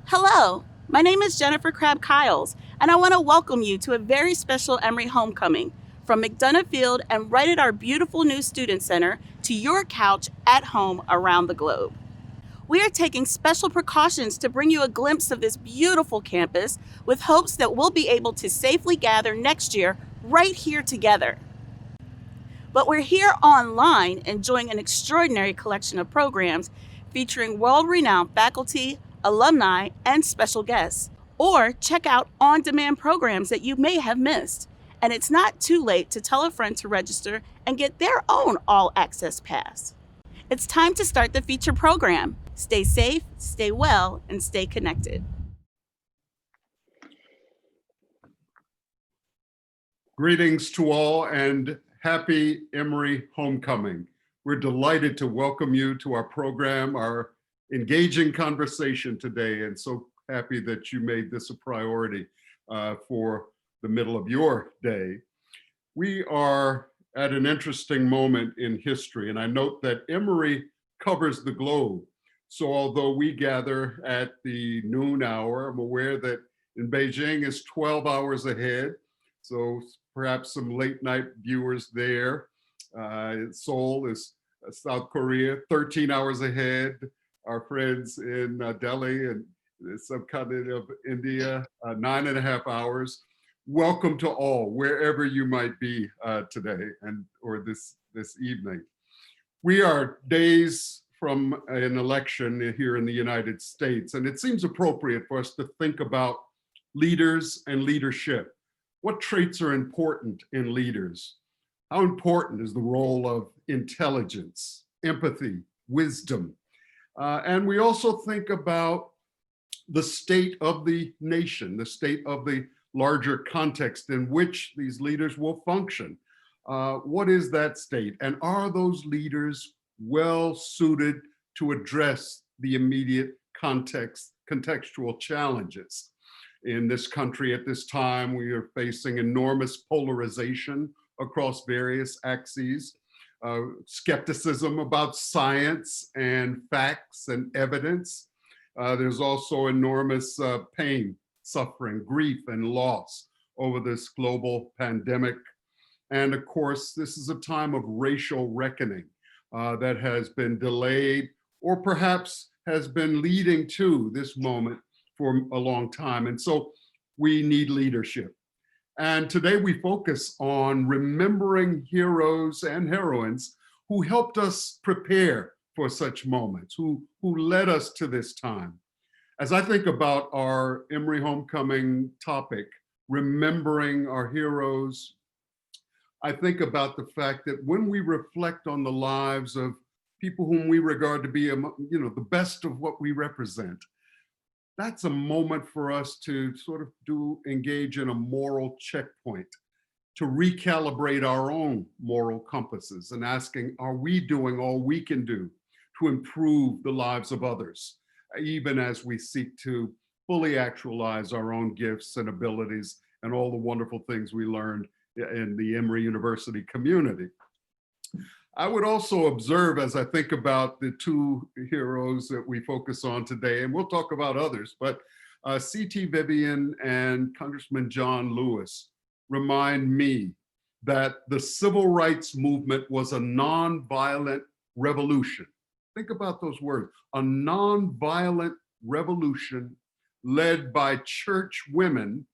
Hello, my name is Jennifer Crabb Kyles, and I want to welcome you to a very special Emory homecoming from McDonough Field and right at our beautiful new Student Center to your couch at home around the globe. We are taking special precautions to bring you a glimpse of this beautiful campus with hopes that we'll be able to safely gather next year right here together. But we're here online enjoying an extraordinary collection of programs featuring world renowned faculty, alumni, and special guests. Or check out on demand programs that you may have missed. And it's not too late to tell a friend to register and get their own all access pass. It's time to start the feature program. Stay safe, stay well, and stay connected. Greetings to all and happy Emory homecoming. We're delighted to welcome you to our program, our engaging conversation today, and so happy that you made this a priority for the middle of your day. We are at an interesting moment in history, and I note that Emory covers the globe. So although we gather at the noon hour, I'm aware that in Beijing is 12 hours ahead. So perhaps some late night viewers there. Seoul is South Korea, 13 hours ahead. Our friends in Delhi and the subcontinent of India, 9.5 hours. Welcome to all, wherever you might be today or this evening. We are days from an election here in the United States, and it seems appropriate for us to think about leaders and leadership. What traits are important in leaders? How important is the role of intelligence, empathy, wisdom? And we also think about the state of the nation, the state of the larger context in which these leaders will function. What is that state? And are those leaders well suited to address the immediate contextual challenges? In this country at this time, we are facing enormous polarization across various axes, skepticism about science and facts and evidence. There's also enormous pain, suffering, grief, and loss over this global pandemic. And of course, this is a time of racial reckoning that has been delayed or perhaps has been leading to this moment for a long time. And so we need leadership. And today we focus on remembering heroes and heroines who helped us prepare for such moments, who led us to this time. As I think about our Emory Homecoming topic, remembering our heroes, I think about the fact that when we reflect on the lives of people whom we regard to be, the best of what we represent, that's a moment for us to sort of engage in a moral checkpoint, to recalibrate our own moral compasses and asking, are we doing all we can do to improve the lives of others, even as we seek to fully actualize our own gifts and abilities and all the wonderful things we learned in the Emory University community. I would also observe, as I think about the two heroes that we focus on today, and we'll talk about others, but C.T. Vivian and Congressman John Lewis remind me that the civil rights movement was a nonviolent revolution. Think about those words, a nonviolent revolution led by church women,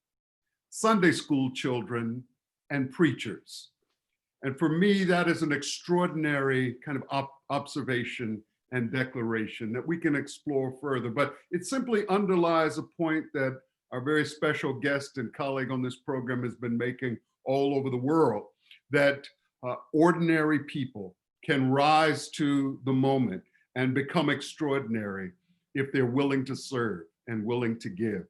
Sunday school children, and preachers. And for me, that is an extraordinary kind of observation and declaration that we can explore further. But it simply underlies a point that our very special guest and colleague on this program has been making all over the world, that ordinary people can rise to the moment and become extraordinary if they're willing to serve and willing to give.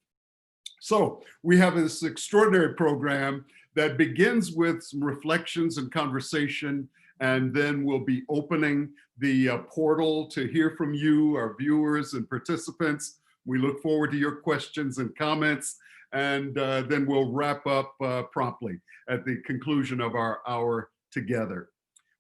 So we have this extraordinary program that begins with some reflections and conversation, and then we'll be opening the portal to hear from you, our viewers and participants. We look forward to your questions and comments, and then we'll wrap up promptly at the conclusion of our hour together.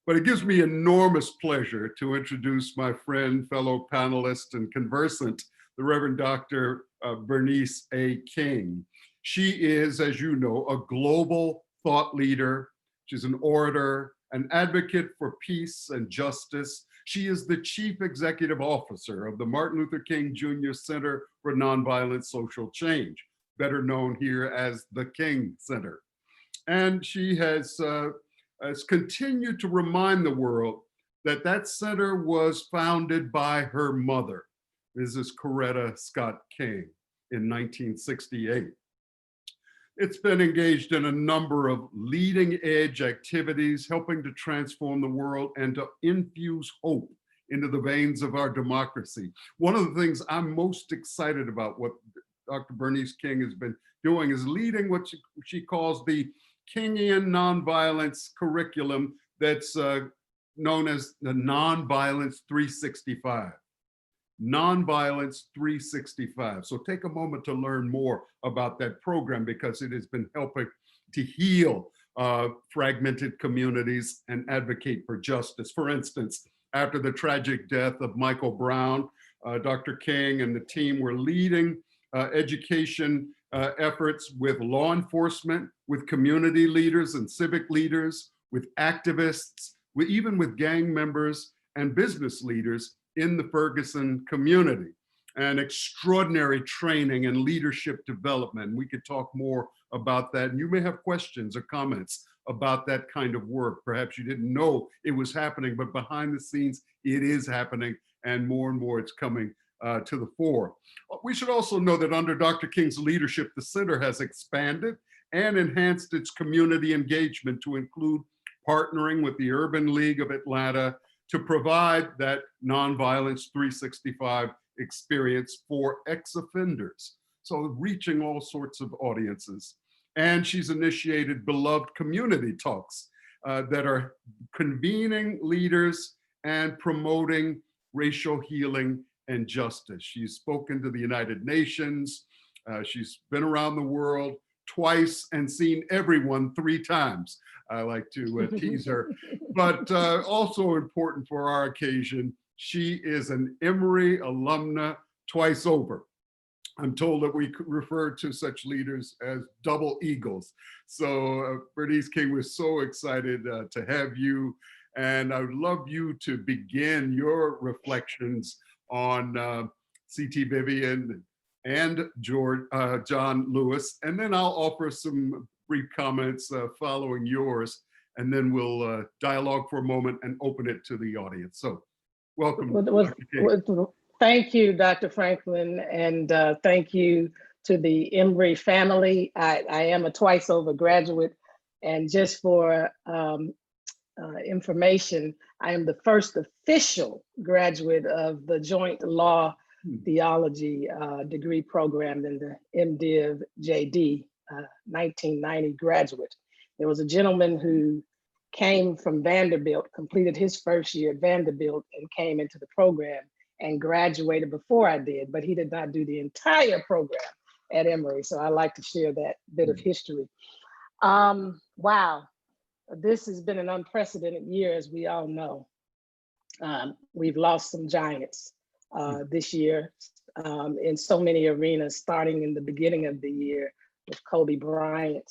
But it gives me enormous pleasure to introduce my friend, fellow panelist, and conversant, the Reverend Dr. Bernice A. King. She is, as you know, a global thought leader. She's an orator, an advocate for peace and justice. She is the Chief Executive Officer of the Martin Luther King Jr. Center for Nonviolent Social Change, better known here as the King Center. And she has continued to remind the world that that center was founded by her mother, Mrs. Coretta Scott King, in 1968. It's been engaged in a number of leading edge activities, helping to transform the world and to infuse hope into the veins of our democracy. One of the things I'm most excited about, what Dr. Bernice King has been doing, is leading what she calls the Kenyan nonviolence curriculum that's known as the Nonviolence 365. Nonviolence 365. So take a moment to learn more about that program, because it has been helping to heal fragmented communities and advocate for justice. For instance, after the tragic death of Michael Brown, Dr. King and the team were leading education efforts with law enforcement, with community leaders and civic leaders, with activists, even with gang members and business leaders in the Ferguson community. And extraordinary training and leadership development. We could talk more about that. And you may have questions or comments about that kind of work. Perhaps you didn't know it was happening, but behind the scenes, it is happening, and more it's coming to the fore. We should also know that under Dr. King's leadership, the center has expanded and enhanced its community engagement to include partnering with the Urban League of Atlanta to provide that Nonviolence 365 experience for ex-offenders. So reaching all sorts of audiences. And she's initiated beloved community talks that are convening leaders and promoting racial healing and justice. She's spoken to the United Nations. She's been around the world twice and seen everyone 3 times. I like to tease her. But also important for our occasion, she is an Emory alumna twice over. I'm told that we could refer to such leaders as double eagles. So Bernice King, we're so excited to have you. And I would love you to begin your reflections on C.T. Vivian and John Lewis. And then I'll offer some brief comments following yours. And then we'll dialogue for a moment and open it to the audience. So welcome. Thank you, Dr. Franklin, and thank you to the Emory family. I am a twice over graduate, and just for information, I am the first official graduate of the Joint Law Theology degree program in the MDiv JD, 1990 graduate. There was a gentleman who came from Vanderbilt, completed his first year at Vanderbilt, and came into the program and graduated before I did, but he did not do the entire program at Emory. So I like to share that bit of history. Wow, this has been an unprecedented year, as we all know. We've lost some giants this year in so many arenas, starting in the beginning of the year with Kobe Bryant.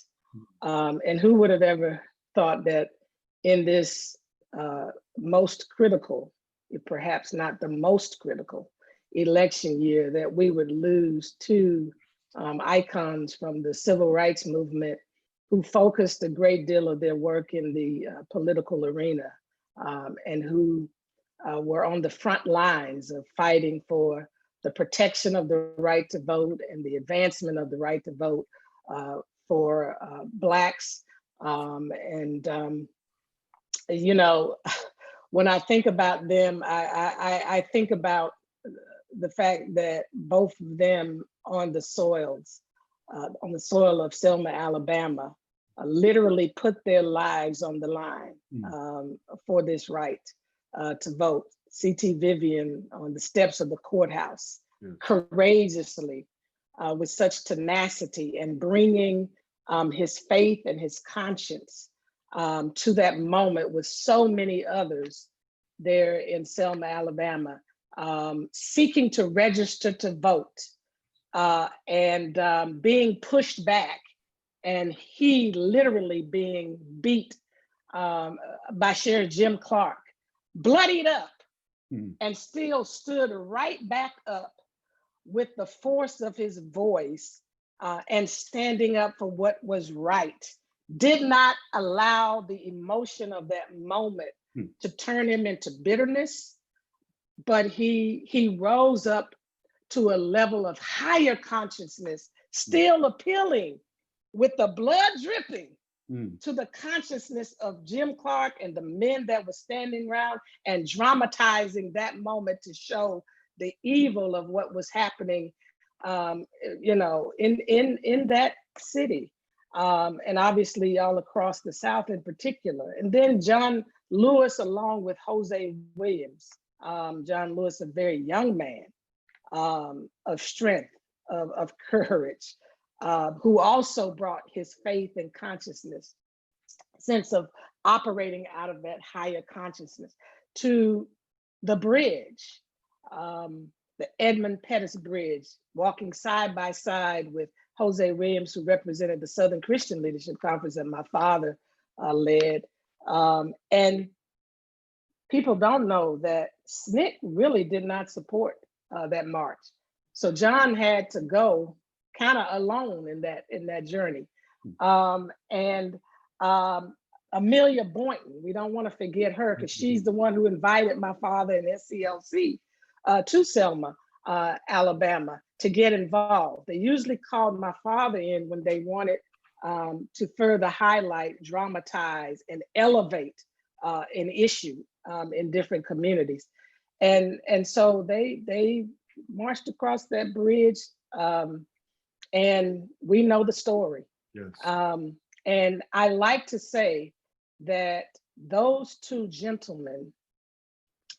And who would have ever thought that in this most critical, perhaps not the most critical election year, that we would lose 2 icons from the civil rights movement who focused a great deal of their work in the political arena and who were on the front lines of fighting for the protection of the right to vote and the advancement of the right to vote for Blacks. You know, when I think about them, I think about the fact that both of them on the soil of Selma, Alabama, literally put their lives on the line for this right to vote. C.T. Vivian on the steps of the courthouse, courageously, with such tenacity, and bringing his faith and his conscience to that moment with so many others there in Selma, Alabama, seeking to register to vote, and being pushed back, and he literally being beat by Sheriff Jim Clark, bloodied up, and still stood right back up with the force of his voice and standing up for what was right. Did not allow the emotion of that moment to turn him into bitterness, but he rose up to a level of higher consciousness, still appealing with the blood dripping to the consciousness of Jim Clark and the men that were standing around, and dramatizing that moment to show the evil of what was happening, in that city, and obviously all across the South in particular. And then John Lewis, along with Jose Williams. John Lewis, a very young man of strength, of courage, who also brought his faith and consciousness, sense of operating out of that higher consciousness, to the bridge, the Edmund Pettus Bridge, walking side by side with Jose Williams, who represented the Southern Christian Leadership Conference that my father led. And people don't know that SNCC really did not support that march. So John had to go kind of alone in that journey. Amelia Boynton, we don't want to forget her, because she's the one who invited my father and SCLC to Selma, Alabama, to get involved. They usually called my father in when they wanted to further highlight, dramatize, and elevate an issue in different communities. And so they marched across that bridge, and we know the story. Yes. And I like to say that those two gentlemen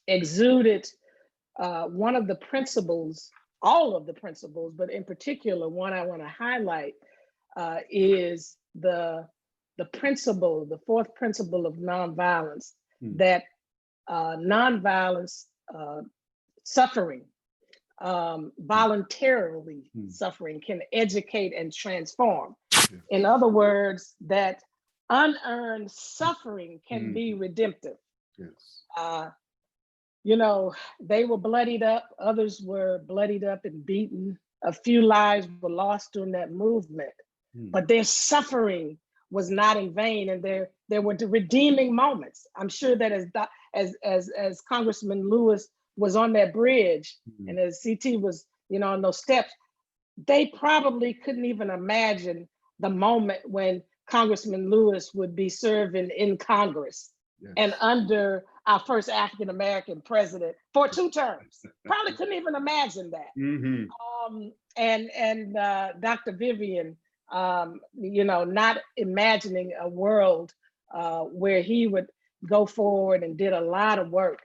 exuded one of the principles, all of the principles, but in particular, one I want to highlight is the principle, the fourth principle of nonviolence, that nonviolence, suffering, voluntarily suffering, can educate and transform. Yes. In other words, that unearned suffering can be redemptive. Yes. They were bloodied up, others were bloodied up and beaten. A few lives were lost during that movement, but their suffering was not in vain, and there were the redeeming moments. I'm sure that as Congressman Lewis was on that bridge, and as CT was, on those steps, they probably couldn't even imagine the moment when Congressman Lewis would be serving in Congress. Yes. And under our first African-American president for 2 terms. Probably couldn't even imagine that. And Dr. Vivian, not imagining a world where he would go forward and did a lot of work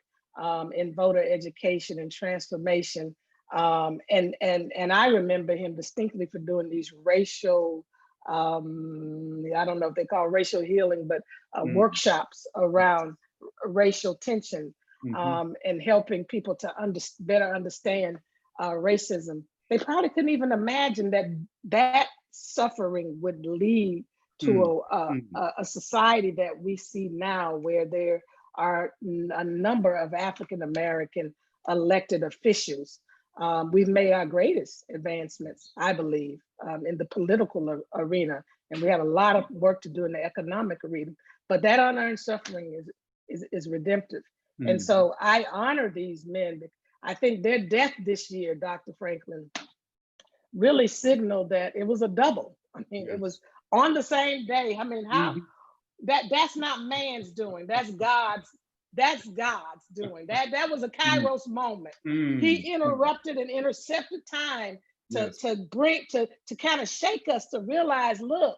in voter education and transformation. And I remember him distinctly for doing these racial, I don't know if they call racial healing, but workshops around racial tension, and helping people to better understand racism. They probably couldn't even imagine that suffering would lead to a society that we see now, where there are a number of African-American elected officials. We've made our greatest advancements, I believe, in the political arena, and we have a lot of work to do in the economic arena. But that unearned suffering is redemptive. And so I honor these men. I think their death this year, Dr. Franklin, really signaled that it was a double. I mean, It was on the same day. I mean, how that's not man's doing. That's God's doing. That was a Kairos moment. He interrupted and intercepted time to kind of shake us to realize, look,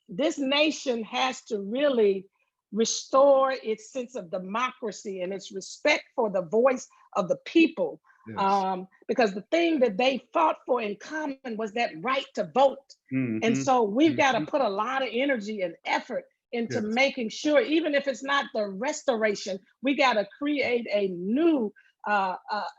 this nation has to really restore its sense of democracy and its respect for the voice of the people. Yes. Because the thing that they fought for in common was that right to vote. And so we've got to put a lot of energy and effort into Yes. making sure, even if it's not the restoration, we got to create a new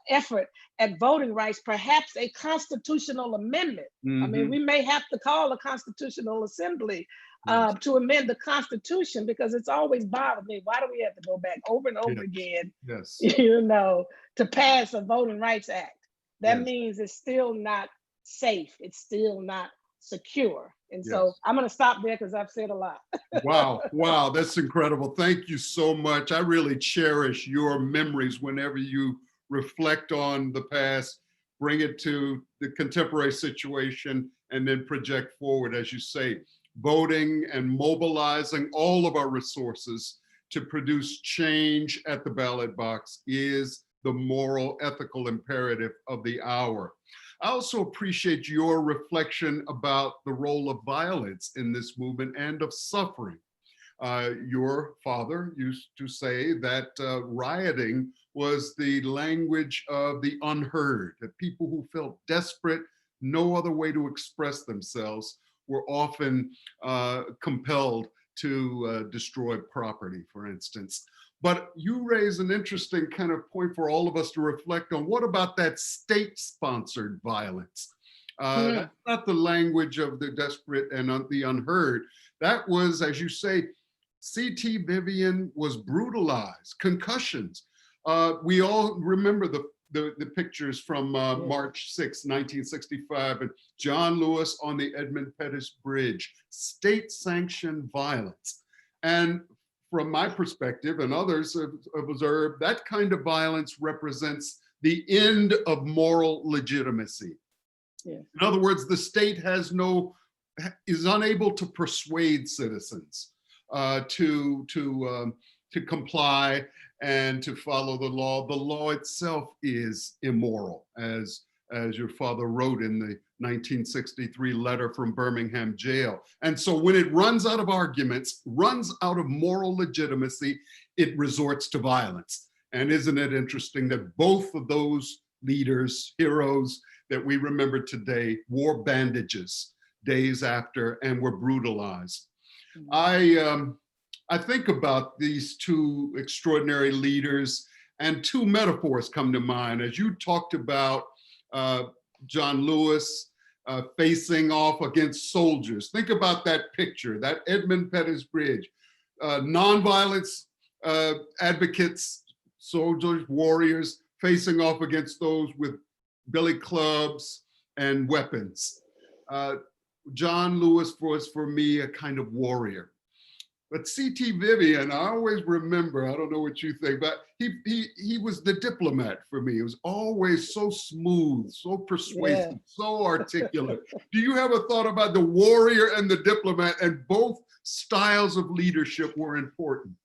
effort at voting rights, perhaps a constitutional amendment. I mean, we may have to call a constitutional assembly to amend the Constitution, because it's always bothered me. Why do we have to go back over and over again, Yes. to pass a Voting Rights Act? That Yes. means it's still not safe. It's still not secure. And Yes. so I'm going to stop there because I've said a lot. Wow. Wow. That's incredible. Thank you so much. I really cherish your memories whenever you reflect on the past, bring it to the contemporary situation, and then project forward, as you say, voting and mobilizing all of our resources to produce change at the ballot box is the moral, ethical imperative of the hour. I also appreciate your reflection about the role of violence in this movement and of suffering. Your father used to say that rioting was the language of the unheard, that people who felt desperate, no other way to express themselves, were often compelled to destroy property, for instance. But you raise an interesting kind of point for all of us to reflect on. What about that state-sponsored violence? That's not the language of the desperate and the unheard. That was, as you say, C.T. Vivian was brutalized, concussions. We all remember the pictures from March 6, 1965, and John Lewis on the Edmund Pettus Bridge, state-sanctioned violence. And from my perspective, and others have observed, that kind of violence represents the end of moral legitimacy. Yeah. In other words, the state is unable to persuade citizens to comply and to follow the law. The law itself is immoral, as your father wrote in the 1963 letter from Birmingham jail. And so when it runs out of arguments, runs out of moral legitimacy, it resorts to violence. And isn't it interesting that both of those leaders, heroes that we remember today, wore bandages days after and were brutalized? I think about these two extraordinary leaders, and two metaphors come to mind. As you talked about John Lewis facing off against soldiers. Think about that picture, that Edmund Pettus Bridge. Nonviolence advocates, soldiers, warriors, facing off against those with billy clubs and weapons. John Lewis was, for me, a kind of warrior. But C.T. Vivian, I always remember, I don't know what you think, but he was the diplomat for me. He was always so smooth, so persuasive, so articulate. Do you have a thought about the warrior and the diplomat, and both styles of leadership were important?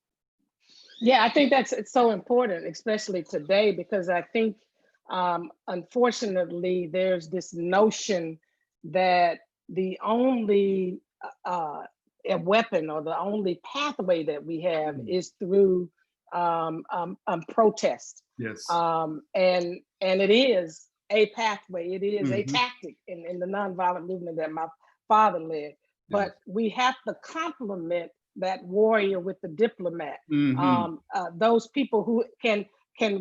Yeah, I think it's so important, especially today, because I think, unfortunately, there's this notion that the only a weapon or the only pathway that we have is through protest. Yes. And it is a pathway. It is a tactic in the nonviolent movement that my father led. But we have to complement that warrior with the diplomat. Those people who can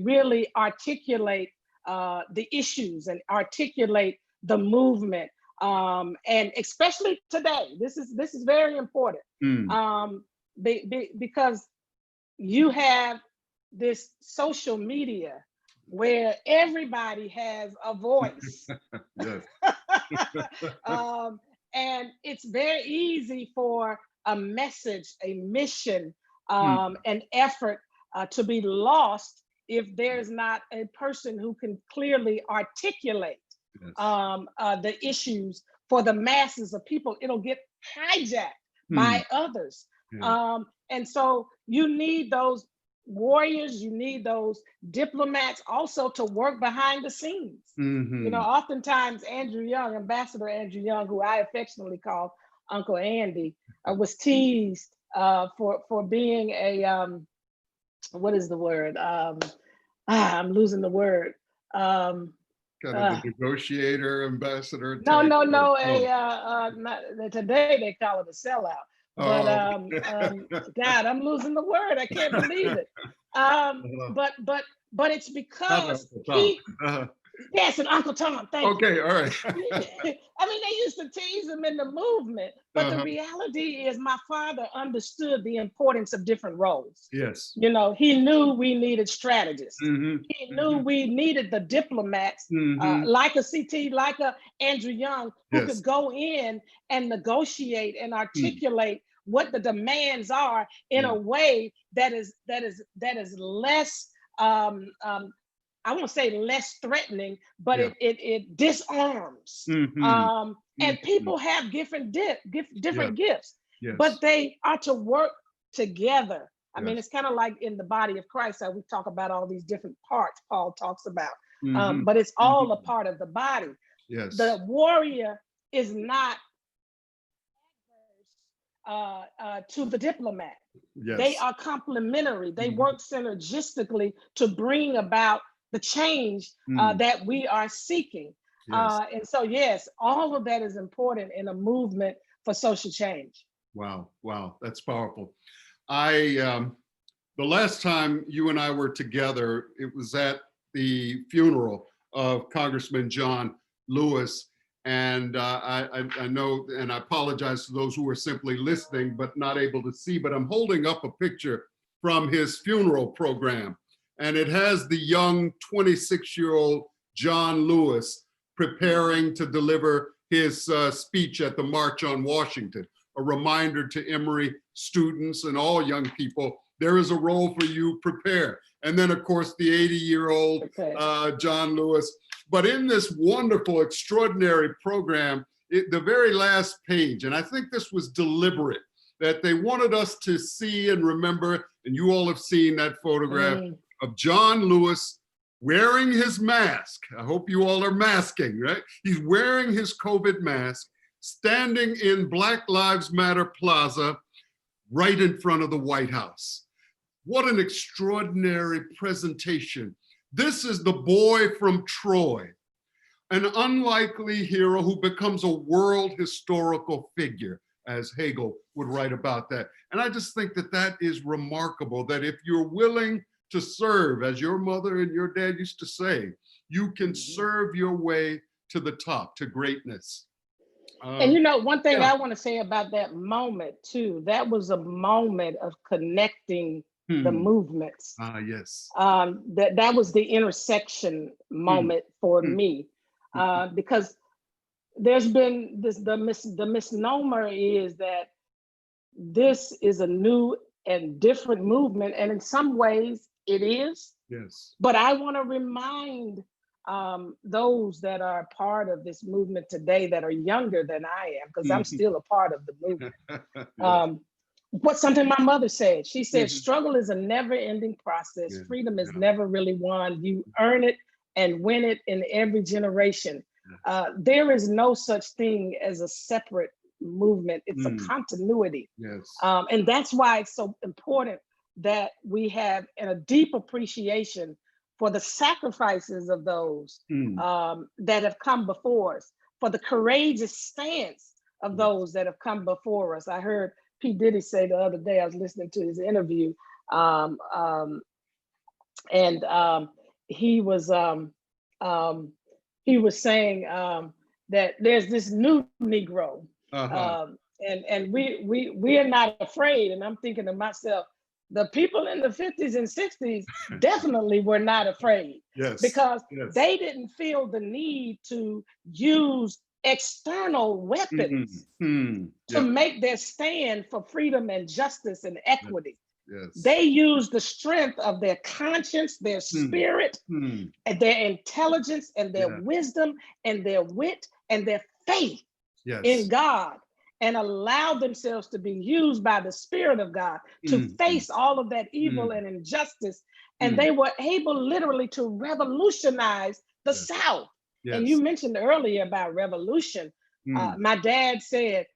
really articulate the issues and articulate the movement. And especially today, this is very important, because you have this social media where everybody has a voice. And it's very easy for a message, a mission, an effort to be lost if there's not a person who can clearly articulate the issues for the masses of people. It'll get hijacked by others. And so you need those warriors, you need those diplomats also to work behind the scenes. You know, oftentimes Andrew Young, Ambassador Andrew Young, who I affectionately call Uncle Andy, was teased for being a, what is the word? I'm losing the word. Kind of the negotiator, ambassador. No. Today they call it a sellout. But Oh. God, I'm losing the word. I can't believe it. But it's Not because Uncle Tom. yes, and Uncle Tom, thank you. Okay, all right. I mean, they used to tease him in the movement, but the reality is my father understood the importance of different roles. Yes. You know, he knew we needed strategists. Mm-hmm. He knew we needed the diplomats, like a CT, like a Andrew Young, who could go in and negotiate and articulate what the demands are in a way that is less I won't say less threatening, but it disarms. And people have different gifts, but they are to work together. I mean, it's kind of like in the body of Christ, how we talk about all these different parts Paul talks about, but it's all a part of the body. Yes. The warrior is not to the diplomat. Yes. They are complementary. They work synergistically to bring about the change that we are seeking. Yes. And so, yes, all of that is important in a movement for social change. Wow. Wow. That's powerful. The last time you and I were together, it was at the funeral of Congressman John Lewis. And I know, and I apologize to those who are simply listening but not able to see, but I'm holding up a picture from his funeral program. And it has the young 26-year-old John Lewis preparing to deliver his speech at the March on Washington. A reminder to Emory students and all young people, there is a role for you, prepare. And then of course the 80-year-old John Lewis. But in this wonderful, extraordinary program, the very last page, and I think this was deliberate, that they wanted us to see and remember, and you all have seen that photograph of John Lewis wearing his mask. I hope you all are masking, right? He's wearing his COVID mask, standing in Black Lives Matter Plaza, right in front of the White House. What an extraordinary presentation. This is the boy from Troy, an unlikely hero who becomes a world historical figure, as Hegel would write about that. And I just think that that is remarkable, that if you're willing to serve, as your mother and your dad used to say, you can serve your way to the top, to greatness. And you know, one thing I want to say about that moment too, that was a moment of connecting the movements. Yes. That was the intersection moment for me, because there's been the misnomer is that this is a new and different movement, and in some ways it is. Yes. But I want to remind those that are part of this movement today that are younger than I am, because I'm still a part of the movement. What something my mother said, she said, struggle is a never-ending process. Freedom is never really won. You earn it and win it in every generation. There is no such thing as a separate movement. It's a continuity. Yes. And that's why it's so important that we have a deep appreciation for the sacrifices of those that have come before us, for the courageous stance of those that have come before us. I heard P. Diddy say the other day, I was listening to his interview, and he was saying that there's this new Negro, and we are not afraid. And I'm thinking to myself, the people in the 50s and 60s definitely were not afraid, because they didn't feel the need to use external weapons to make their stand for freedom and justice and equity. They used the strength of their conscience, their spirit, and their intelligence and their wisdom and their wit and their faith in God, and allowed themselves to be used by the Spirit of God to face all of that evil and injustice. And they were able literally to revolutionize the South. And you mentioned earlier about revolution. My dad said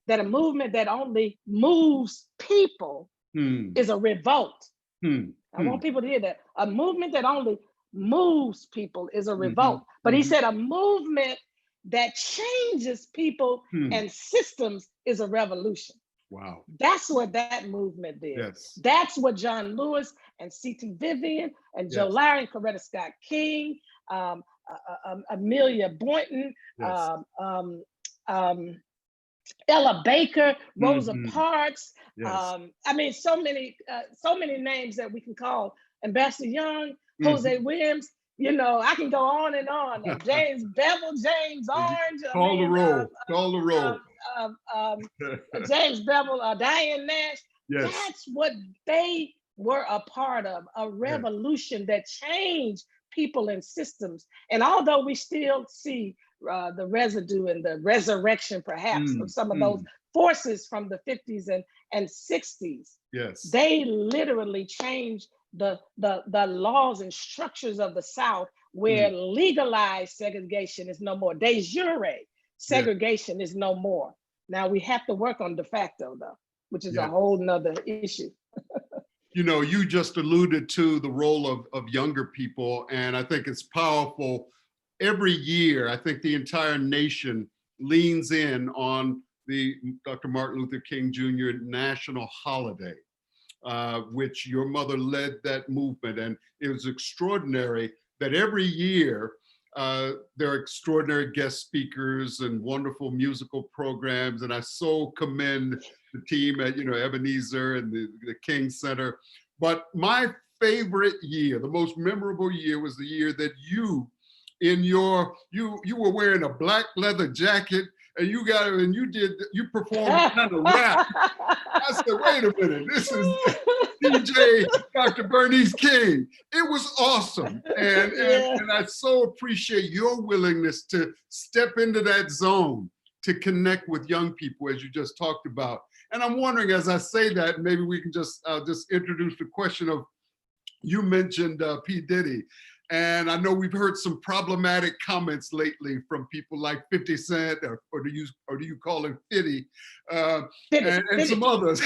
that a movement that only moves people is a revolt. I want people to hear that. A movement that only moves people is a revolt. But he said a movement that changes people and systems is a revolution. Wow. That's what that movement did. Yes. That's what John Lewis and C.T. Vivian and Joe Yes. Larry and Coretta Scott King, Amelia Boynton, Yes. Ella Baker, Rosa Mhm. Parks. Yes. I mean, so many names that we can call. Ambassador Young, Mhm. Jose Williams. You know, I can go on and on. James Bevel, James Orange. Call the roll. Call the roll. James Bevel, Diane Nash. Yes. That's what they were a part of, a revolution that changed people and systems. And although we still see the residue and the resurrection, perhaps, of some of those forces from the 50s and 60s, yes, they literally changed the laws and structures of the South, where legalized segregation is no more. De jure segregation is no more. Now we have to work on de facto, though, which is a whole nother issue. You know, you just alluded to the role of younger people, and I think it's powerful. Every year, I think the entire nation leans in on the Dr. Martin Luther King Jr. national holiday, which your mother led that movement. And it was extraordinary that every year there are extraordinary guest speakers and wonderful musical programs. And I so commend the team at, Ebenezer and the King Center. But my favorite year, the most memorable year, was the year that you were wearing a black leather jacket, and you performed kind of rap. I said, wait a minute, this is DJ Dr. Bernice King. It was awesome. And I so appreciate your willingness to step into that zone to connect with young people, as you just talked about. And I'm wondering, as I say that, maybe we can just introduce the question of, you mentioned P. Diddy. And I know we've heard some problematic comments lately from people like 50 Cent, or do you call him 50, and some others.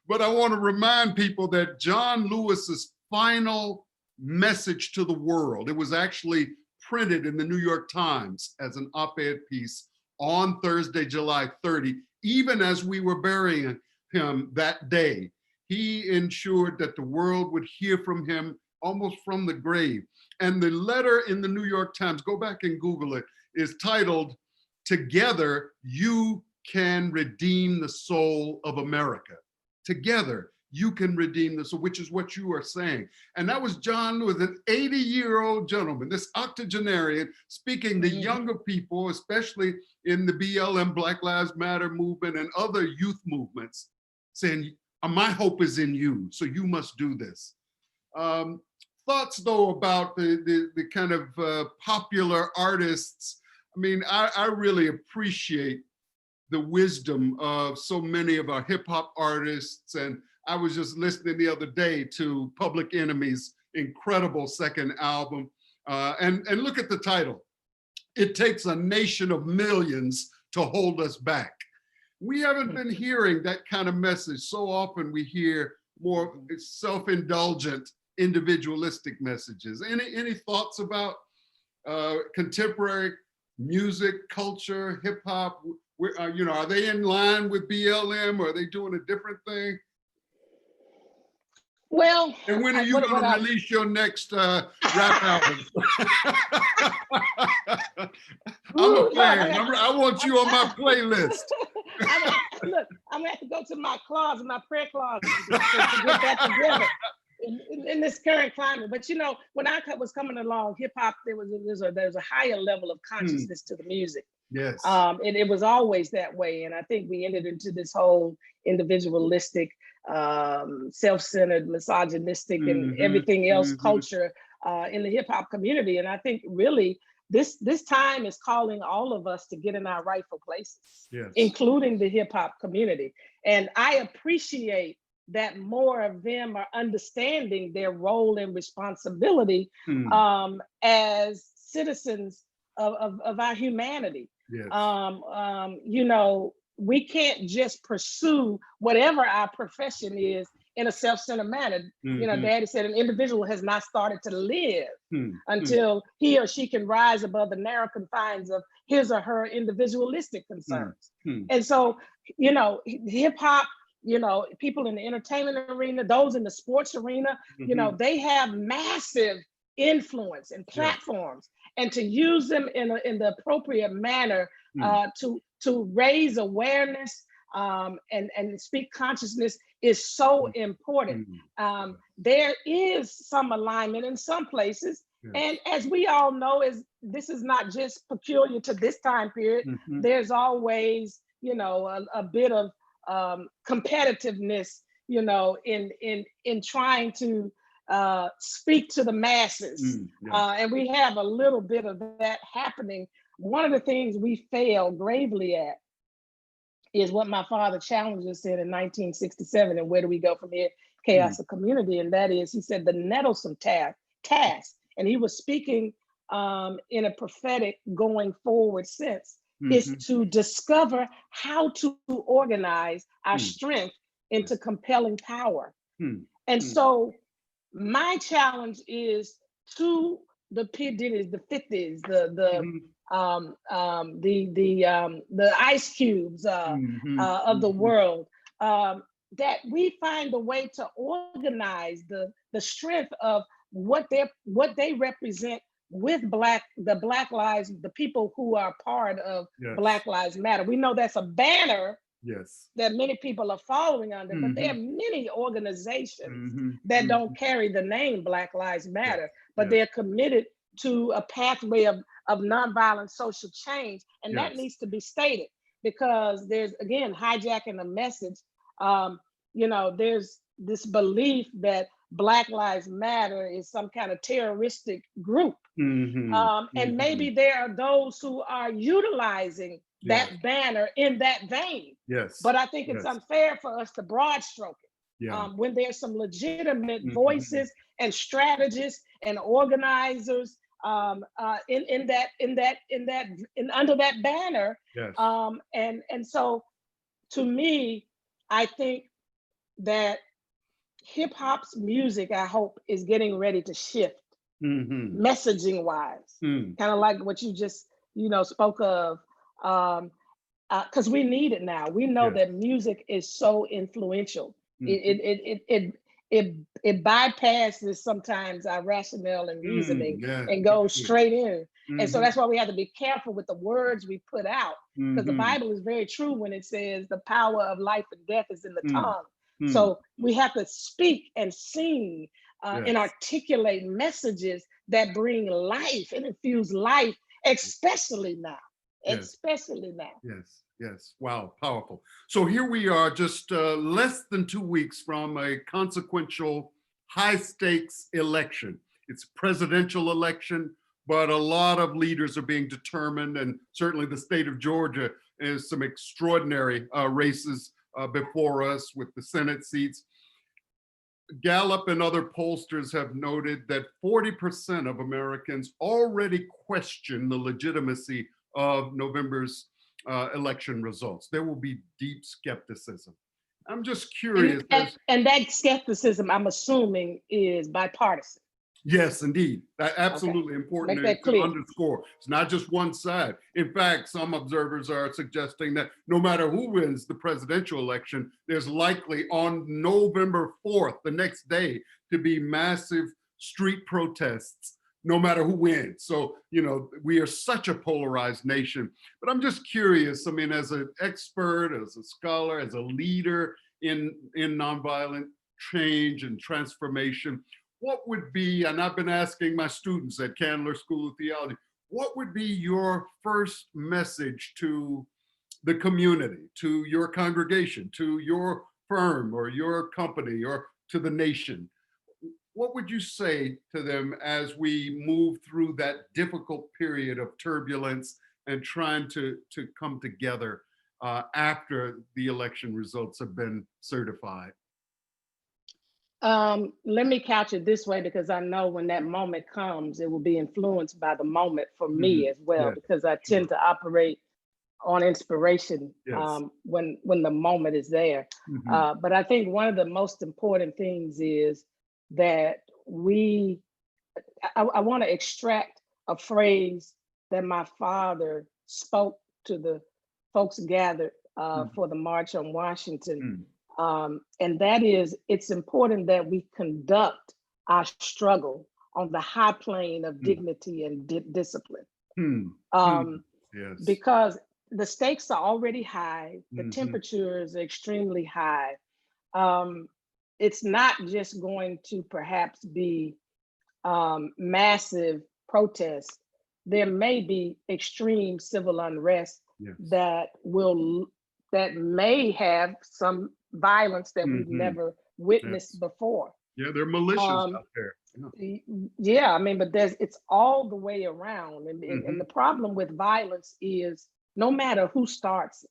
But I want to remind people that John Lewis's final message to the world, it was actually printed in the New York Times as an op-ed piece on Thursday, July 30, even as we were burying him that day. He ensured that the world would hear from him almost from the grave. And the letter in the New York Times, go back and Google it, is titled, "Together You Can Redeem the Soul of America." Together you can redeem the soul, which is what you are saying. And that was John Lewis, an 80-year-old gentleman, this octogenarian, speaking to younger people, especially in the BLM, Black Lives Matter movement, and other youth movements, saying, my hope is in you, so you must do this. Thoughts, though, about the kind of popular artists. I mean, I really appreciate the wisdom of so many of our hip hop artists. And I was just listening the other day to Public Enemy's incredible second album. And look at the title. It takes a nation of millions to hold us back. We haven't been hearing that kind of message. So often we hear more self-indulgent, individualistic messages. Any thoughts about contemporary music, culture, hip hop? Are they in line with BLM, or are they doing a different thing? Well, and when are you going to release your next rap album? I'm a fan. I want you on my playlist. Look, I'm gonna have to go to my closet, my prayer closet, to get that together in this current climate. But when I was coming along, hip hop, there was a higher level of consciousness to the music. Yes. And it was always that way. And I think we entered into this whole individualistic, self-centered, misogynistic, and everything else culture in the hip hop community. And I think really this time is calling all of us to get in our rightful places, including the hip hop community. And I appreciate that more of them are understanding their role and responsibility as citizens of our humanity. Yes. We can't just pursue whatever our profession is in a self-centered manner. You know, Mhm. Daddy said an individual has not started to live Mm, until he or she can rise above the narrow confines of his or her individualistic mm, concerns. mm, And so, you know, hip hop, you know, people in the entertainment arena, those in the sports arena, you know, mhm. they have massive influence and Yes. platforms, and to use them in the appropriate manner Mm, to raise awareness and speak consciousness is so mm, important. mm. There is some alignment in some places, and Yes. as we all know, is this is not just peculiar to this time period. Mhm. There's always, you know, a bit of competitiveness, you know, in trying to speak to the masses, Mm, yes. and we have a little bit of that happening. One of the things we fail gravely at is what my father challenged us in 1967. And where do we go from here? Mm, Chaos of community. And that is, he said, the nettlesome task. And he was speaking in a prophetic going forward sense, is mhm, to discover how to organize our mm, strength yes. into compelling power. Mm, And mm, so my challenge is to the P. Diddy's, the 50s, mhm, the Ice Cubes mhm, of the mhm. world, that we find a way to organize the strength of what they represent with the Black lives, the people who are part of Yes. Black Lives Matter. We know that's a banner Yes. that many people are following under, but there are Mhm, many organizations mhm, that don't mhm. carry the name Black Lives Yes. Matter, but Yes. they're committed to a pathway of nonviolent social change. And that Yes. needs to be stated, because there's, again, hijacking the message. Um, you know, there's this belief that Black Lives Matter is some kind of terroristic group. Mhm, And mhm. maybe there are those who are utilizing Yes. that banner in that vein. Yes. But I think it's Yes. unfair for us to broad stroke it Yeah. when there's some legitimate Mhm. voices and strategists and organizers in under that banner. Yes. And so, to me, I think that hip hop's music, I hope, is getting ready to shift Mhm. messaging wise, Mm. kind of like what you just, you know, spoke of, because we need it now. We know Yes. that music is so influential. It Mhm. it it it it it bypasses sometimes our rationale and reasoning Yeah. and It goes is. straight in. And so Mhm. that's why we have to be careful with the words we put out, because the Mhm. Bible is very true when it says the power of life and death is in the Mm. tongue. Mm. So we have to speak and sing and Yes. articulate messages that bring life and infuse life, especially now. Yes. Especially now. Yes, yes. Wow, powerful. So here we are, just less than 2 weeks from a consequential, high stakes election. It's a presidential election, but a lot of leaders are being determined, and certainly the state of Georgia is some extraordinary races before us with the Senate seats. Gallup and other pollsters have noted that 40% of Americans already question the legitimacy of November's election results. There will be deep skepticism. I'm just curious as And that skepticism, I'm assuming, is bipartisan. yes, indeed. Okay, Absolutely important make that to clear. underscore. It's not just one side. In fact, some observers are suggesting that no matter who wins the presidential election, there's likely on November 4th, the next day, to be massive street protests, no matter who wins. So, you know, we are such a polarized nation. But I'm just curious, I mean, as an expert, as a scholar, as a leader in nonviolent change and transformation, what would be, and I've been asking my students at Candler School of Theology, what would be your first message to the community, to your congregation, to your firm or your company or to the nation? What would you say to them as we move through that difficult period of turbulence and trying to come together after the election results have been certified? Let me couch it this way, because I know when that moment comes, it will be influenced by the moment for Mhm. me as well, Yes, because I tend sure. to operate on inspiration Yes. when the moment is there. But I think one of the most important things is that I want to extract a phrase that my father spoke to the folks gathered for the March on Washington. And that is, it's important that we conduct our struggle on the high plane of dignity and discipline. Yes. Because the stakes are already high, the temperature is extremely high. It's not just going to perhaps be massive protests. There may be extreme civil unrest that may have some violence that we've never witnessed before. Yeah, there are militias out there. Yeah, I mean, but it's all the way around. And the problem with violence is no matter who starts it,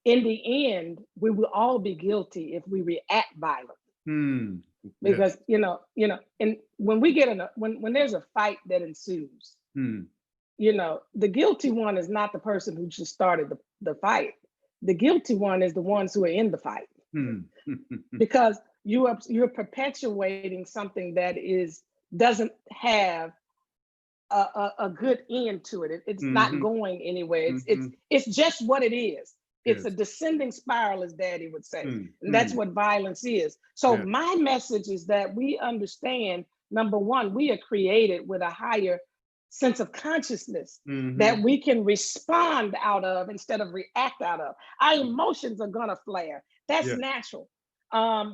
in the end, we will all be guilty if we react violently. Because and when we get when there's a fight that ensues, the guilty one is not the person who just started the fight. The guilty one is the ones who are in the fight. Because you're perpetuating something that doesn't have a good end to it. It's not going anywhere. It's just what it is. It's a descending spiral, as Daddy would say. And that's what violence is. So my message is that we understand, number one, we are created with a higher sense of consciousness that we can respond out of instead of react out of. Our emotions are gonna flare. That's natural.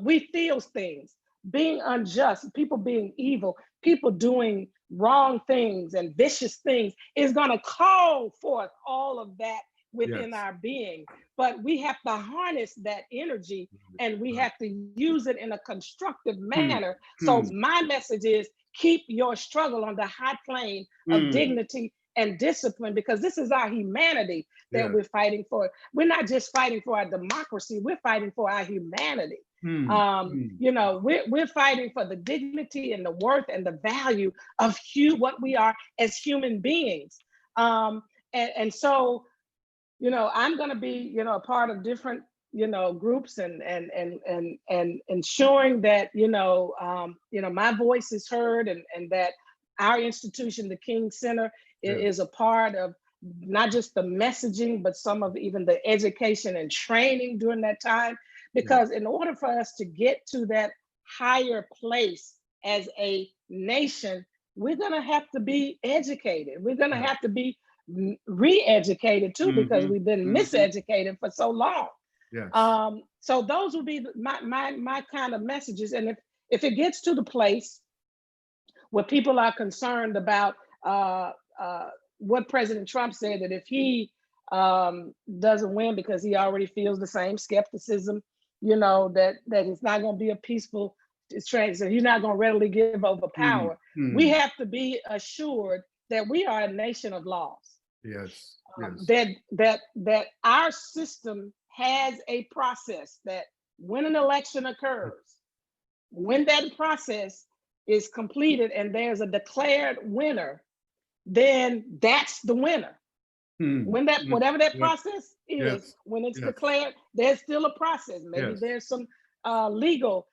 We feel things. Being unjust, people being evil, people doing wrong things and vicious things is gonna call forth all of that within our being. But we have to harness that energy and we have to use it in a constructive manner. So my message is keep your struggle on the high plane of dignity and discipline, because this is our humanity that we're fighting for. We're not just fighting for our democracy, we're fighting for our humanity. We're fighting for the dignity and the worth and the value of what we are as human beings. And so, I'm going to be, a part of different, groups and ensuring that, my voice is heard and that our institution, the King Center, is a part of not just the messaging, but some of even the education and training during that time. Because in order for us to get to that higher place as a nation, we're going to have to be educated. We're going to have to be re-educated too, because we've been miseducated for so long. So those will be my kind of messages. And if it gets to the place where people are concerned about what President Trump said, that if he doesn't win because he already feels the same skepticism, that it's not going to be a peaceful transition, he's not going to readily give over power. We have to be assured that we are a nation of laws. That our system has a process that when an election occurs, when that process is completed and there's a declared winner, then that's the winner. When whatever that process is, when it's declared, there's still a process. Maybe there's some legal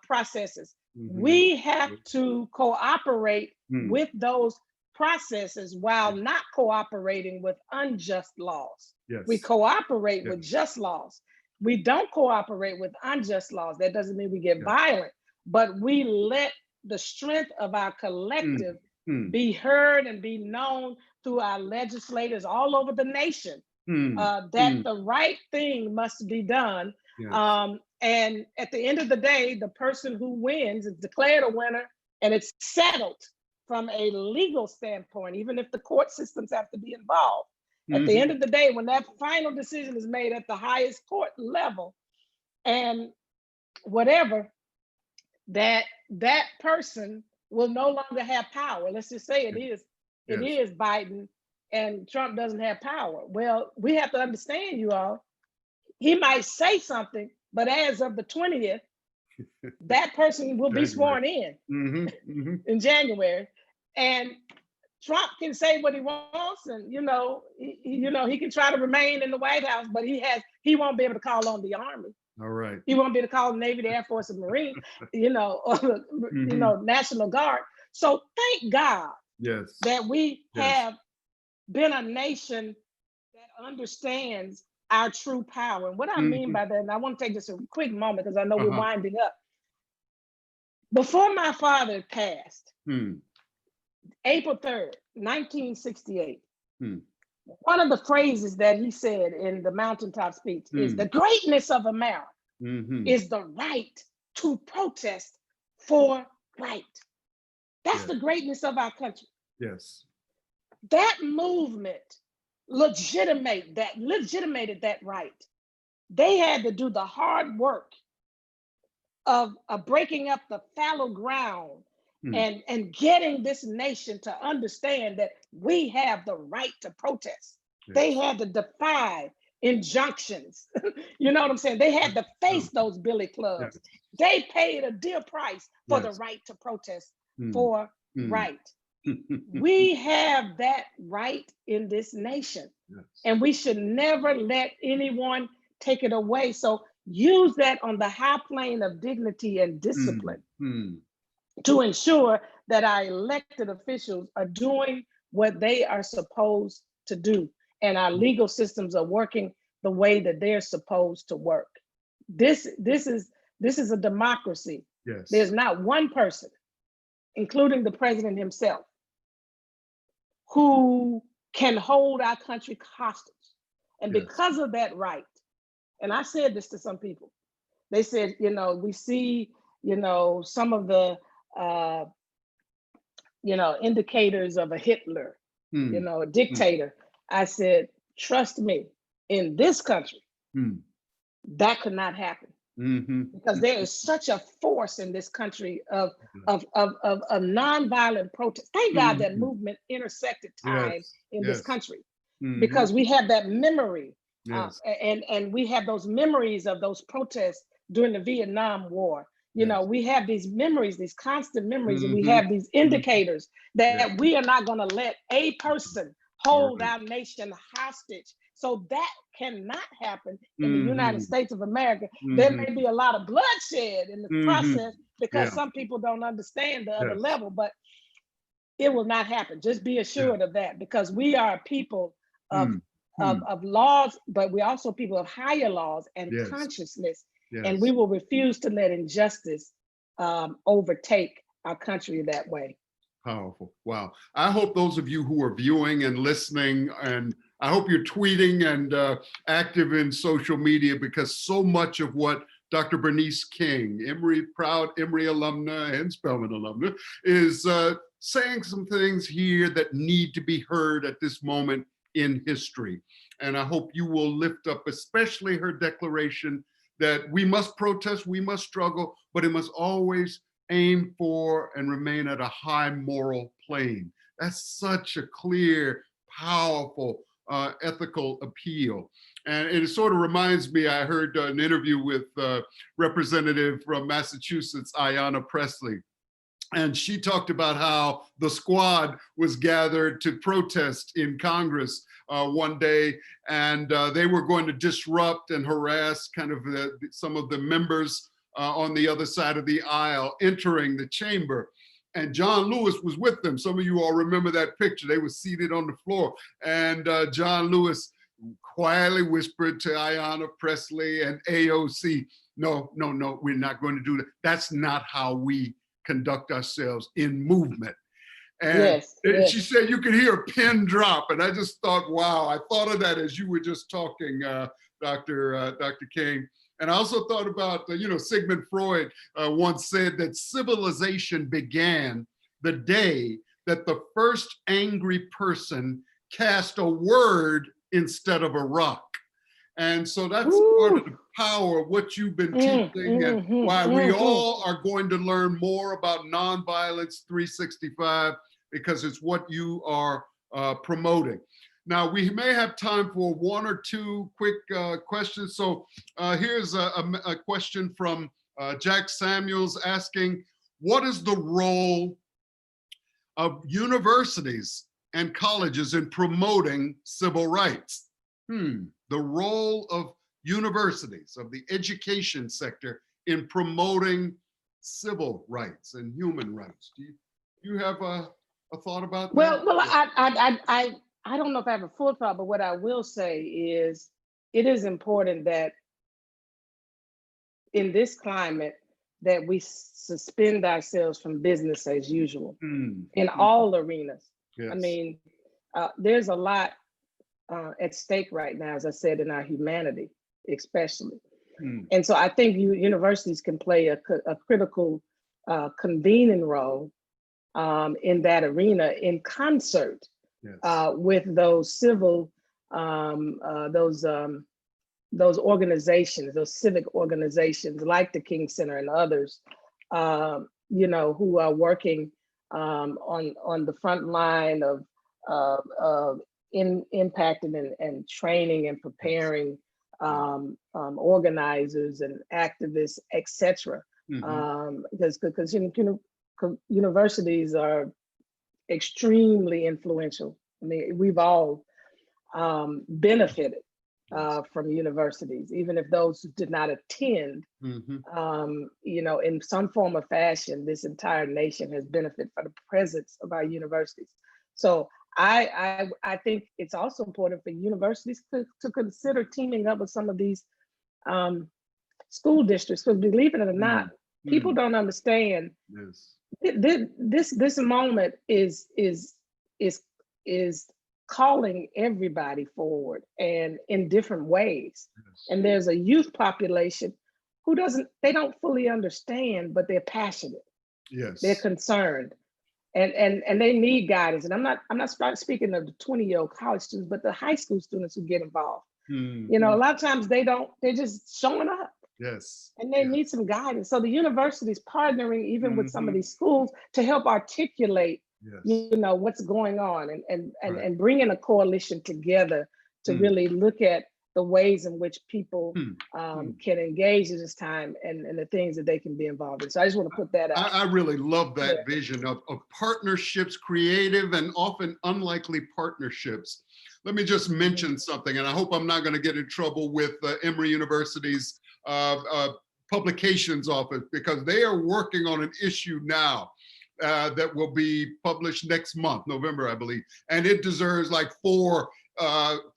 processes. We have to cooperate with those processes while not cooperating with unjust laws. We cooperate with just laws. We don't cooperate with unjust laws. That doesn't mean we get violent, but we let the strength of our collective be heard and be known through our legislators all over the nation, that the right thing must be done. And at the end of the day, the person who wins is declared a winner and it's settled from a legal standpoint, even if the court systems have to be involved. At the end of the day, when that final decision is made at the highest court level and whatever, that person will no longer have power. Let's just say it is Biden and Trump doesn't have power. Well, we have to understand, you all, he might say something, but as of the 20th, that person will be sworn in in January. And Trump can say what he wants, and he can try to remain in the White House, but he won't be able to call on the Army. All right. He won't be able to call the Navy, the Air Force, and Marine, or the National Guard. So thank God that we have been a nation that understands our true power. And what I mean by that, and I want to take just a quick moment because I know we're winding up. Before my father passed, April 3rd, 1968, one of the phrases that he said in the mountaintop speech is the greatness of America is the right to protest for right. That's the greatness of our country. Yes. That movement legitimated that right. They had to do the hard work of breaking up the fallow ground and getting this nation to understand that we have the right to protest. Yes. They had to defy injunctions. You know what I'm saying? They had to face those billy clubs. Yes. They paid a dear price for the right to protest for right. We have that right in this nation, and we should never let anyone take it away. So use that on the high plane of dignity and discipline to ensure that our elected officials are doing what they are supposed to do, and our legal systems are working the way that they're supposed to work. This is a democracy. Yes. There's not one person, including the president himself, who can hold our country hostage. And because of that right, and I said this to some people, they said, we see, some of the, indicators of a Hitler, a dictator. I said, trust me, in this country, that could not happen. Because there is such a force in this country of nonviolent protest. Thank God that movement intersected time in this country, because we have that memory, and we have those memories of those protests during the Vietnam War. We have these memories, these constant memories, and we have these indicators that we are not going to let a person hold our nation hostage. So that cannot happen in the United States of America. There may be a lot of bloodshed in the process because some people don't understand the other level, but it will not happen. Just be assured of that, because we are a people of laws, but we're also people of higher laws and consciousness. And we will refuse to let injustice overtake our country that way. Powerful. Wow. I hope those of you who are viewing and listening, and I hope you're tweeting and active in social media, because so much of what Dr. Bernice King, proud Emory alumna and Spelman alumna, is saying some things here that need to be heard at this moment in history. And I hope you will lift up especially her declaration that we must protest, we must struggle, but it must always aim for and remain at a high moral plane. That's such a clear, powerful, ethical appeal. And it sort of reminds me, I heard an interview with Representative from Massachusetts, Ayanna Pressley. And she talked about how the squad was gathered to protest in Congress one day, and they were going to disrupt and harass kind of some of the members on the other side of the aisle entering the chamber. And John Lewis was with them. Some of you all remember that picture. They were seated on the floor. And John Lewis quietly whispered to Ayanna Pressley and AOC, no, we're not going to do that. That's not how we conduct ourselves in movement. And she said you could hear a pin drop. And I just thought, wow, I thought of that as you were just talking, Dr. King. And I also thought about, Sigmund Freud once said that civilization began the day that the first angry person cast a word instead of a rock. And so that's part of the power of what you've been teaching, and why we all are going to learn more about Nonviolence 365, because it's what you are promoting. Now, we may have time for one or two quick questions. So here's a question from Jack Samuels asking, what is the role of universities and colleges in promoting civil rights. The role of universities, of the education sector in promoting civil rights and human rights. Do you have a thought about that? Well, I don't know if I have a full thought, but what I will say is it is important that in this climate that we suspend ourselves from business as usual in all arenas. Yes. I mean, there's a lot at stake right now, as I said, in our humanity, especially. And so I think universities can play a critical convening role in that arena in concert with those civil, those organizations, those civic organizations like the King Center and others, you know, who are working on the front line of impacting and training and preparing organizers and activists, etc. Because universities are extremely influential. I mean, we've all benefited from universities, even if those who did not attend, you know, in some form or fashion, this entire nation has benefited from the presence of our universities. So I think it's also important for universities to consider teaming up with some of these school districts, because believe it or not, people don't understand. This moment is calling everybody forward and in different ways. And there's a youth population who they don't fully understand, but they're passionate. They're concerned. And they need guidance. And I'm not speaking of the 20-year-old college students, but the high school students who get involved. You know, a lot of times they're just showing up. And they need some guidance. So the university's partnering even with some of these schools to help articulate, you know, what's going on and bringing a coalition together to really look at the ways in which people can engage in this time and the things that they can be involved in. So I just want to put that out. I really love that vision of partnerships, creative and often unlikely partnerships. Let me just mention something, and I hope I'm not going to get in trouble with Emory University's publications office, because they are working on an issue now that will be published next month, November, I believe, and it deserves like 4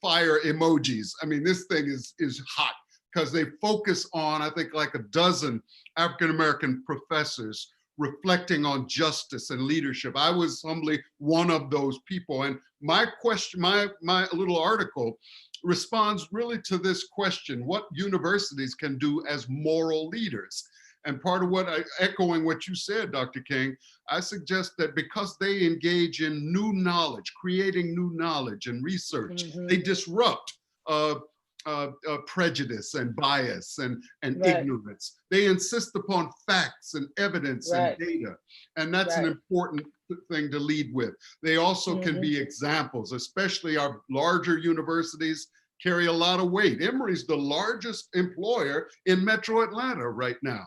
fire emojis. I mean, this thing is hot because they focus on, I think, like a dozen African-American professors reflecting on justice and leadership. I was humbly one of those people. And my question, my little article responds really to this question: what universities can do as moral leaders. And part of what echoing what you said, Dr. King, I suggest that because they engage in new knowledge, creating new knowledge and research, they disrupt prejudice and bias and ignorance. They insist upon facts and evidence and data. And that's an important thing to lead with. They also can be examples, especially our larger universities carry a lot of weight. Emory's the largest employer in Metro Atlanta right now,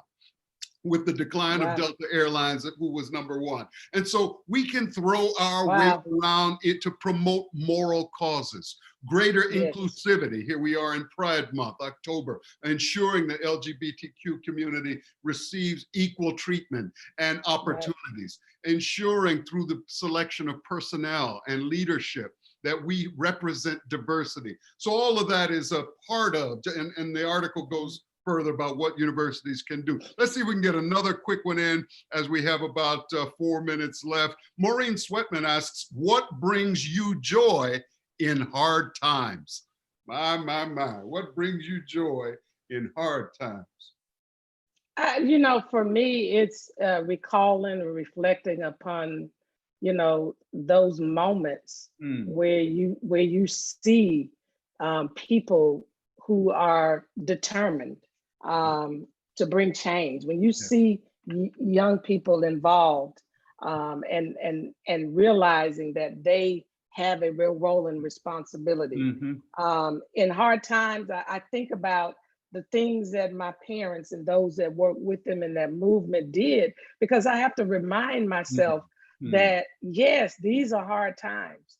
with the decline of Delta Airlines, who was #1. And so we can throw our weight around it to promote moral causes, greater inclusivity. Here we are in Pride Month, October, ensuring the LGBTQ community receives equal treatment and opportunities, ensuring through the selection of personnel and leadership that we represent diversity. So all of that is a part of, and the article goes further about what universities can do. Let's see if we can get another quick one in, as we have about 4 minutes left. Maureen Sweatman asks, what brings you joy in hard times? My, what brings you joy in hard times? You know, for me, it's recalling and reflecting upon, you know, those moments where you see people who are determined to bring change. When you see young people involved and realizing that they have a real role and responsibility. In hard times, I think about the things that my parents and those that work with them in that movement did, because I have to remind myself that yes, these are hard times,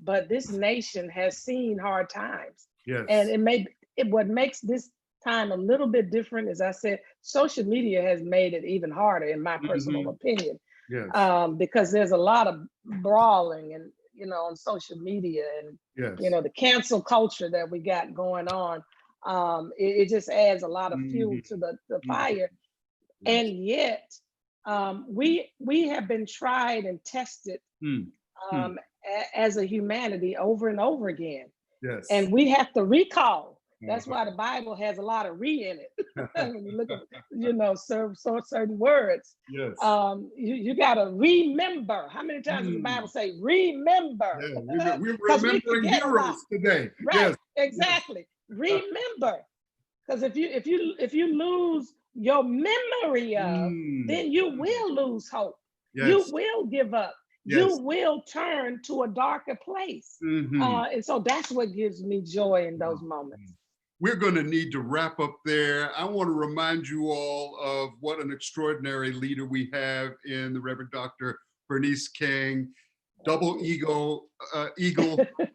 but this nation has seen hard times. Yes. And what makes this time a little bit different, as I said, social media has made it even harder, in my personal opinion. Yes. Because there's a lot of brawling and, on social media, and, Yes. the cancel culture that we got going on. It just adds a lot of fuel to the fire. Yes. And yet, we have been tried and tested as a humanity over and over again. Yes. And we have to recall. That's why the Bible has a lot of "re" in it. When you look at, certain words. Yes. You got to remember. How many times does the Bible say "remember"? Yeah, we're Because we remembering forget a lot. heroes today. Right. Yes. Exactly. Remember. Because if you lose your memory of, then you will lose hope. Yes. You will give up. Yes. You will turn to a darker place. And so that's what gives me joy in those moments. We're going to need to wrap up there. I want to remind you all of what an extraordinary leader we have in the Reverend Dr. Bernice King, double eagle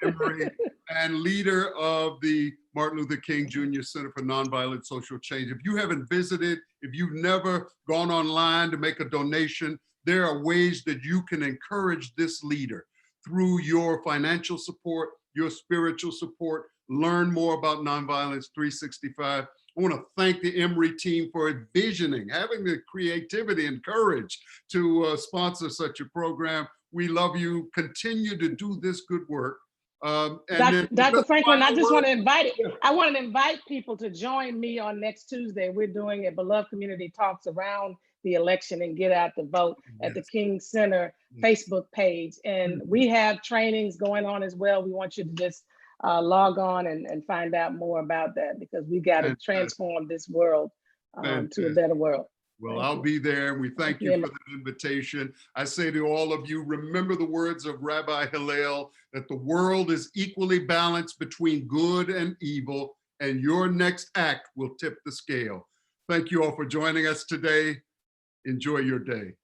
Emory, and leader of the Martin Luther King Jr. Center for Nonviolent Social Change. If you haven't visited, if you've never gone online to make a donation, there are ways that you can encourage this leader through your financial support, your spiritual support. Learn more about Nonviolence 365. I want to thank the Emory team for envisioning, having the creativity and courage to sponsor such a program. We love you. Continue to do this good work. Dr. Franklin, I just want to invite people to join me on next Tuesday. We're doing a Beloved Community Talks around the election and get out the vote at the King Center Facebook page. And we have trainings going on as well. We want you to just log on and find out more about that, because we got to transform this world to a better world. Well, I'll be there. We thank you for the invitation. I say to all of you, remember the words of Rabbi Hillel, that the world is equally balanced between good and evil, and your next act will tip the scale. Thank you all for joining us today. Enjoy your day.